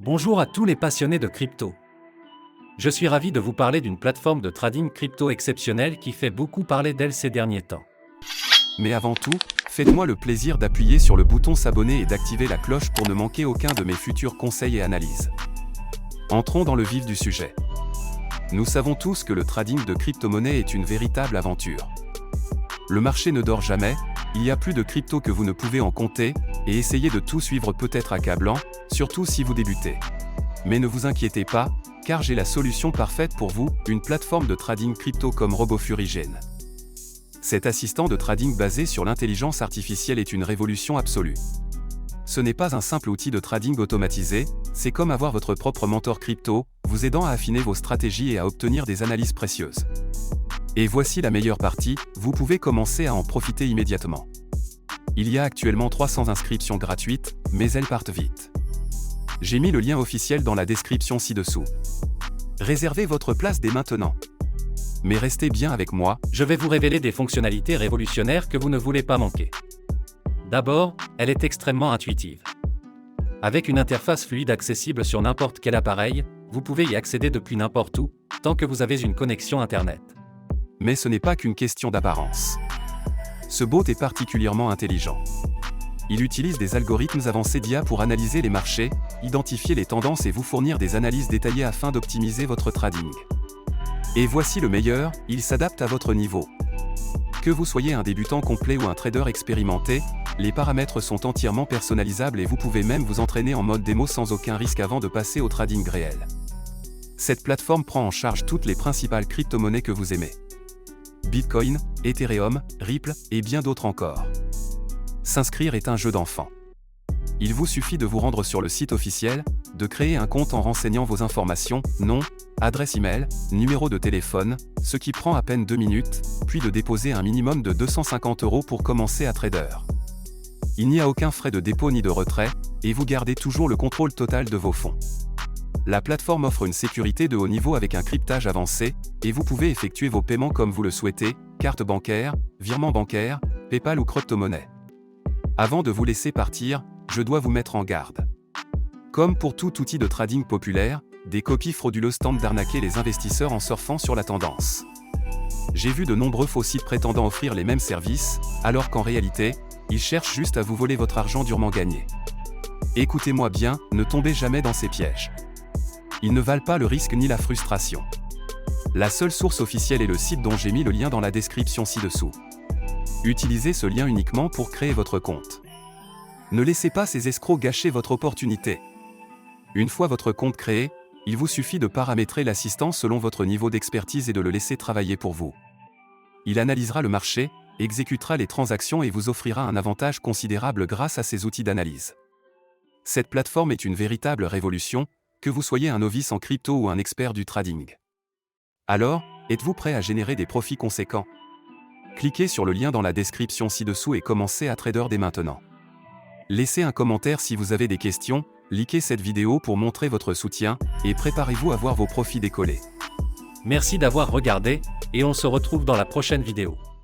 Bonjour à tous les passionnés de crypto. Je suis ravi de vous parler d'une plateforme de trading crypto exceptionnelle qui fait beaucoup parler d'elle ces derniers temps. Mais avant tout, faites-moi le plaisir d'appuyer sur le bouton s'abonner et d'activer la cloche pour ne manquer aucun de mes futurs conseils et analyses. Entrons dans le vif du sujet. Nous savons tous que le trading de crypto-monnaies est une véritable aventure. Le marché ne dort jamais, il y a plus de crypto que vous ne pouvez en compter, et essayer de tout suivre peut être accablant, surtout si vous débutez. Mais ne vous inquiétez pas, car j'ai la solution parfaite pour vous, une plateforme de trading crypto comme RoboFurigen. Cet assistant de trading basé sur l'intelligence artificielle est une révolution absolue. Ce n'est pas un simple outil de trading automatisé, c'est comme avoir votre propre mentor crypto, vous aidant à affiner vos stratégies et à obtenir des analyses précieuses. Et voici la meilleure partie, vous pouvez commencer à en profiter immédiatement. Il y a actuellement 300 inscriptions gratuites, mais elles partent vite. J'ai mis le lien officiel dans la description ci-dessous. Réservez votre place dès maintenant. Mais restez bien avec moi, Je vais vous révéler des fonctionnalités révolutionnaires que vous ne voulez pas manquer. D'abord, elle est extrêmement intuitive. Avec une interface fluide accessible sur n'importe quel appareil, vous pouvez y accéder depuis n'importe où, tant que vous avez une connexion Internet. mais ce n'est pas qu'une question d'apparence. Ce bot est particulièrement intelligent. Il utilise des algorithmes avancés d'IA pour analyser les marchés, identifier les tendances et vous fournir des analyses détaillées afin d'optimiser votre trading. Et voici le meilleur, il s'adapte à votre niveau. Que vous soyez un débutant complet ou un trader expérimenté, les paramètres sont entièrement personnalisables et vous pouvez même vous entraîner en mode démo sans aucun risque avant de passer au trading réel. Cette plateforme prend en charge toutes les principales crypto-monnaies que vous aimez. Bitcoin, Ethereum, Ripple et bien d'autres encore. S'inscrire est un jeu d'enfant. Il vous suffit de vous rendre sur le site officiel, de créer un compte en renseignant vos informations, nom, adresse email, numéro de téléphone, ce qui prend à peine 2 minutes, puis de déposer un minimum de 250 € pour commencer à trader. Il n'y a aucun frais de dépôt ni de retrait, et vous gardez toujours le contrôle total de vos fonds. La plateforme offre une sécurité de haut niveau avec un cryptage avancé, et vous pouvez effectuer vos paiements comme vous le souhaitez, carte bancaire, virement bancaire, PayPal ou crypto-monnaie. Avant de vous laisser partir, je dois vous mettre en garde. Comme pour tout outil de trading populaire, des copies frauduleuses tentent d'arnaquer les investisseurs en surfant sur la tendance. J'ai vu de nombreux faux sites prétendant offrir les mêmes services, alors qu'en réalité, ils cherchent juste à vous voler votre argent durement gagné. Écoutez-moi bien, ne tombez jamais dans ces pièges. Ils ne valent pas le risque ni la frustration. La seule source officielle est le site dont j'ai mis le lien dans la description ci-dessous. Utilisez ce lien uniquement pour créer votre compte. Ne laissez pas ces escrocs gâcher votre opportunité. Une fois votre compte créé, il vous suffit de paramétrer l'assistant selon votre niveau d'expertise et de le laisser travailler pour vous. Il analysera le marché, exécutera les transactions et vous offrira un avantage considérable grâce à ces outils d'analyse. Cette plateforme est une véritable révolution, que vous soyez un novice en crypto ou un expert du trading. Alors, êtes-vous prêt à générer des profits conséquents? Cliquez sur le lien dans la description ci-dessous et commencez à trader dès maintenant. Laissez un commentaire si vous avez des questions, likez cette vidéo pour montrer votre soutien, et préparez-vous à voir vos profits décoller. Merci d'avoir regardé, et on se retrouve dans la prochaine vidéo.